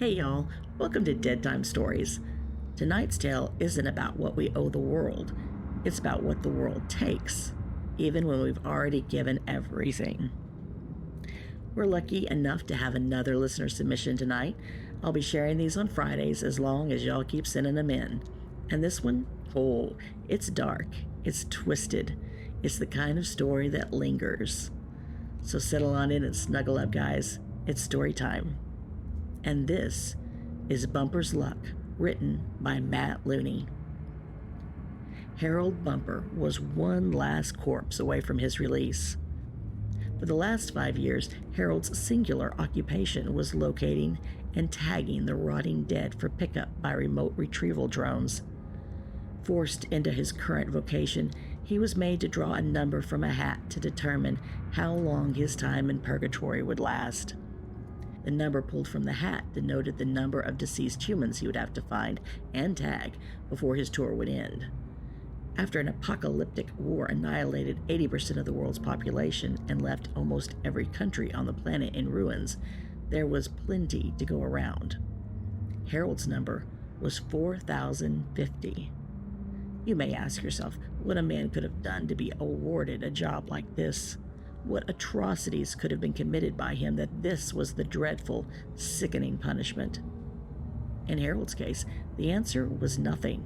Hey y'all, welcome to Deadtime Stories. Tonight's tale isn't about what we owe the world, it's about what the world takes, even when we've already given everything. We're lucky enough to have another listener submission tonight. I'll be sharing these on Fridays as long as y'all keep sending them in. And this one, it's dark, it's twisted, it's the kind of story that lingers. So settle on in and snuggle up, guys. It's story time. And this is Bumper's Luck, written by Matt Looney. Harold Bumper was one last corpse away from his release. For the last 5 years, Harold's singular occupation was locating and tagging the rotting dead for pickup by remote retrieval drones. Forced into his current vocation, he was made to draw a number from a hat to determine how long his time in purgatory would last. The number pulled from the hat denoted the number of deceased humans he would have to find and tag before his tour would end. After an apocalyptic war annihilated 80% of the world's population and left almost every country on the planet in ruins, there was plenty to go around. Harold's number was 4,050. You may ask yourself what a man could have done to be awarded a job like this. What atrocities could have been committed by him that this was the dreadful, sickening punishment? In Harold's case, the answer was nothing.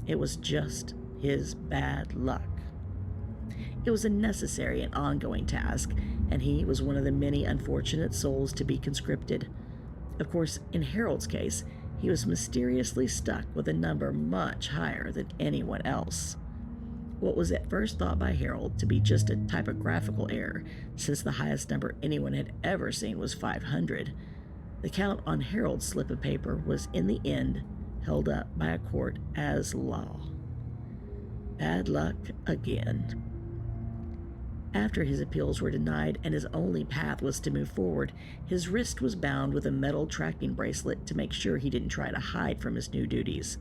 It was just his bad luck. It was a necessary and ongoing task, and he was one of the many unfortunate souls to be conscripted. Of course, in Harold's case, he was mysteriously stuck with a number much higher than anyone else. What was at first thought by Harold to be just a typographical error, since the highest number anyone had ever seen was 500, the count on Harold's slip of paper was in the end held up by a court as law. Bad luck again. After his appeals were denied and his only path was to move forward, his wrist was bound with a metal tracking bracelet to make sure he didn't try to hide from his new duties.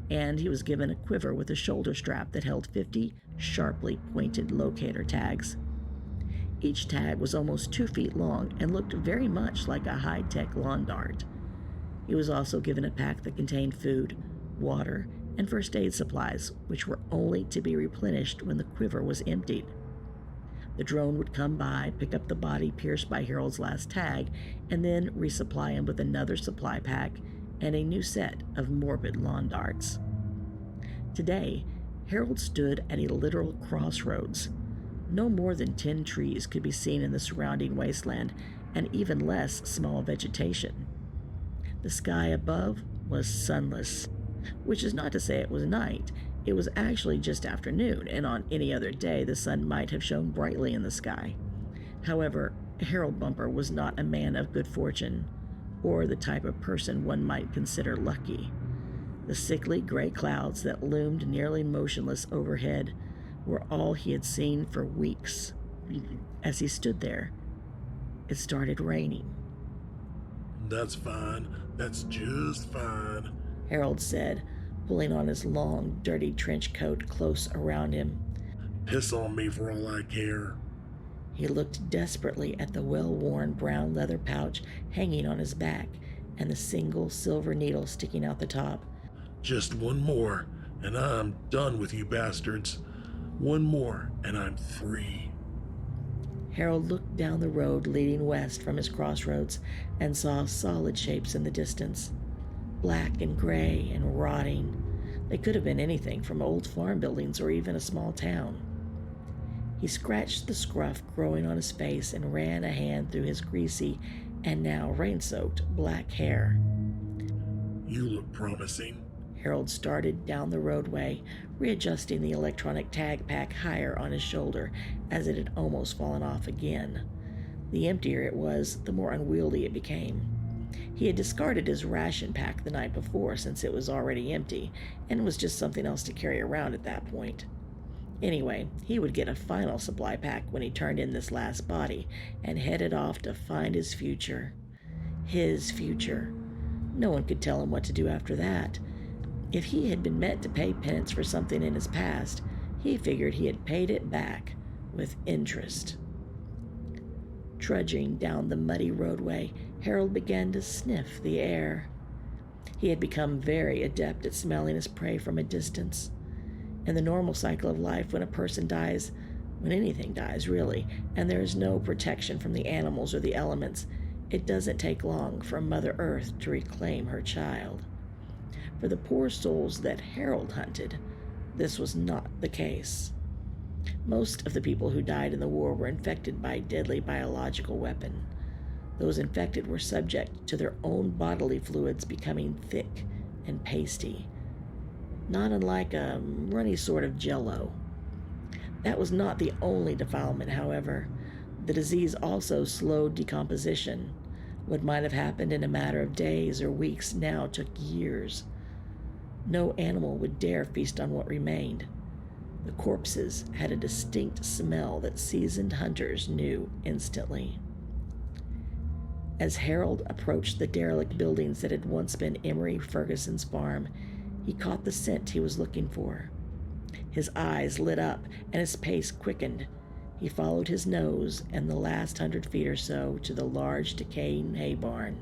And he was given a quiver with a shoulder strap that held 50 sharply pointed locator tags. Each tag was almost 2 feet long and looked very much like a high-tech lawn dart. He was also given a pack that contained food, water, and first aid supplies, which were only to be replenished when the quiver was emptied. The drone would come by, pick up the body pierced by Harold's last tag, and then resupply him with another supply pack and a new set of morbid lawn darts. Today, Harold stood at a literal crossroads. No more than 10 trees could be seen in the surrounding wasteland, and even less small vegetation. The sky above was sunless, which is not to say it was night. It was actually just afternoon, and on any other day the sun might have shone brightly in the sky. However, Harold Bumper was not a man of good fortune, or the type of person one might consider lucky. The sickly gray clouds that loomed nearly motionless overhead were all he had seen for weeks. As he stood there, it started raining. "That's fine. That's just fine," Harold said, pulling on his long, dirty trench coat close around him. "Piss on me for all I care." He looked desperately at the well-worn brown leather pouch hanging on his back and the single silver needle sticking out the top. "Just one more, and I'm done with you bastards. One more, and I'm free." Harold looked down the road leading west from his crossroads and saw solid shapes in the distance. Black and gray and rotting. They could have been anything from old farm buildings or even a small town. He scratched the scruff growing on his face and ran a hand through his greasy and now rain-soaked black hair. "You look promising." Harold started down the roadway, readjusting the electronic tag pack higher on his shoulder as it had almost fallen off again. The emptier it was, the more unwieldy it became. He had discarded his ration pack the night before since it was already empty, and was just something else to carry around at that point. Anyway, he would get a final supply pack when he turned in this last body and headed off to find his future. His future. No one could tell him what to do after that. If he had been meant to pay penance for something in his past, he figured he had paid it back with interest. Trudging down the muddy roadway, Harold began to sniff the air. He had become very adept at smelling his prey from a distance. In the normal cycle of life, when a person dies, when anything dies really, and there is no protection from the animals or the elements, it doesn't take long for Mother Earth to reclaim her child. For the poor souls that Harold hunted, this was not the case. Most of the people who died in the war were infected by a deadly biological weapon. Those infected were subject to their own bodily fluids becoming thick and pasty, not unlike a runny sort of jello. That was not the only defilement, however. The disease also slowed decomposition. What might have happened in a matter of days or weeks now took years. No animal would dare feast on what remained. The corpses had a distinct smell that seasoned hunters knew instantly. As Harold approached the derelict buildings that had once been Emery Ferguson's farm, he caught the scent he was looking for. His eyes lit up and his pace quickened. He followed his nose and the last 100 feet or so to the large decaying hay barn.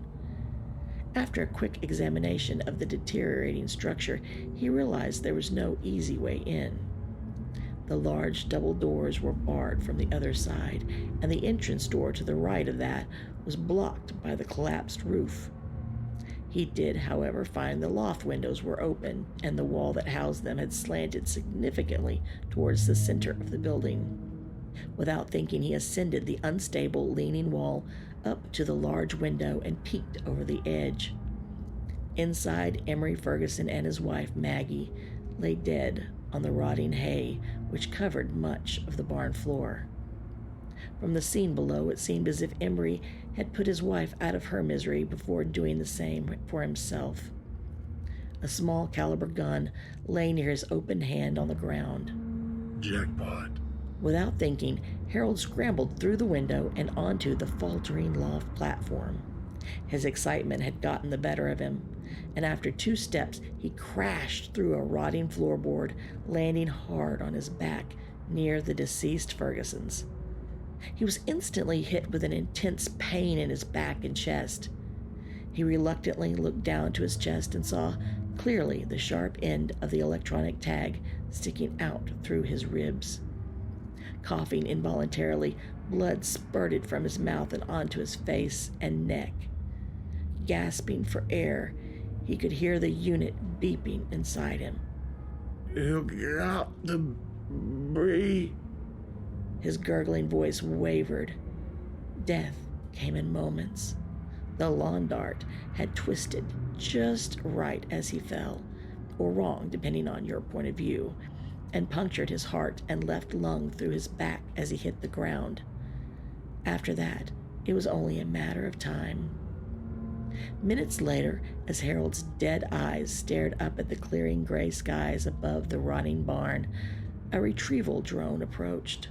After a quick examination of the deteriorating structure, he realized there was no easy way in. The large double doors were barred from the other side, and the entrance door to the right of that was blocked by the collapsed roof. He did, however, find the loft windows were open, and the wall that housed them had slanted significantly towards the center of the building. Without thinking, he ascended the unstable, leaning wall up to the large window and peeked over the edge. Inside, Emery Ferguson and his wife, Maggie, lay dead on the rotting hay, which covered much of the barn floor. From the scene below, it seemed as if Emery had put his wife out of her misery before doing the same for himself. A small caliber gun lay near his open hand on the ground. Jackpot. Without thinking, Harold scrambled through the window and onto the faltering loft platform. His excitement had gotten the better of him, and after 2 steps, he crashed through a rotting floorboard, landing hard on his back near the deceased Fergusons. He was instantly hit with an intense pain in his back and chest. He reluctantly looked down to his chest and saw clearly the sharp end of the electronic tag sticking out through his ribs. Coughing involuntarily, blood spurted from his mouth and onto his face and neck. Gasping for air, he could hear the unit beeping inside him. You got to breathe. His gurgling voice wavered. Death came in moments. The lawn dart had twisted just right as he fell, or wrong depending on your point of view, and punctured his heart and left lung through his back as he hit the ground. After that, it was only a matter of time. Minutes later, as Harold's dead eyes stared up at the clearing gray skies above the rotting barn, a retrieval drone approached.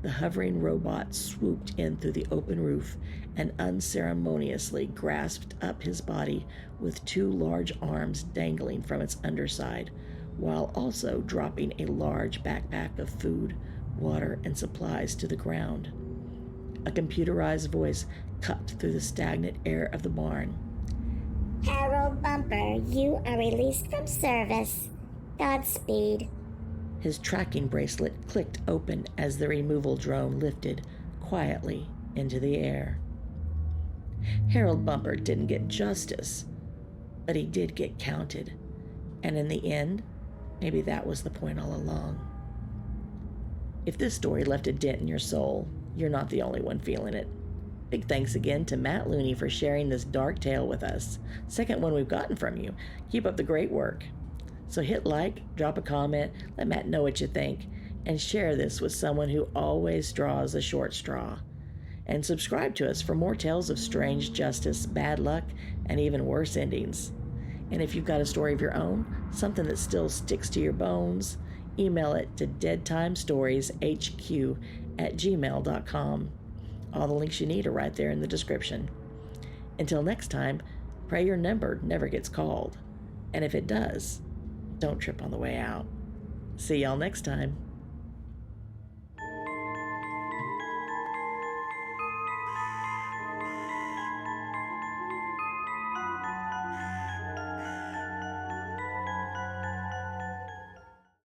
The hovering robot swooped in through the open roof and unceremoniously grasped up his body with 2 large arms dangling from its underside, while also dropping a large backpack of food, water, and supplies to the ground. A computerized voice cut through the stagnant air of the barn. Harold Bumper, you are released from service. Godspeed. His tracking bracelet clicked open as the removal drone lifted quietly into the air. Harold Bumper didn't get justice, but he did get counted. And in the end, maybe that was the point all along. If this story left a dent in your soul, you're not the only one feeling it. Big thanks again to Matt Looney for sharing this dark tale with us. Second one we've gotten from you. Keep up the great work. So hit like, drop a comment, let Matt know what you think, and share this with someone who always draws a short straw. And subscribe to us for more tales of strange justice, bad luck, and even worse endings. And if you've got a story of your own, something that still sticks to your bones, email it to deadtimestorieshq@gmail.com. All the links you need are right there in the description. Until next time, pray your number never gets called. And if it does, don't trip on the way out. See y'all next time.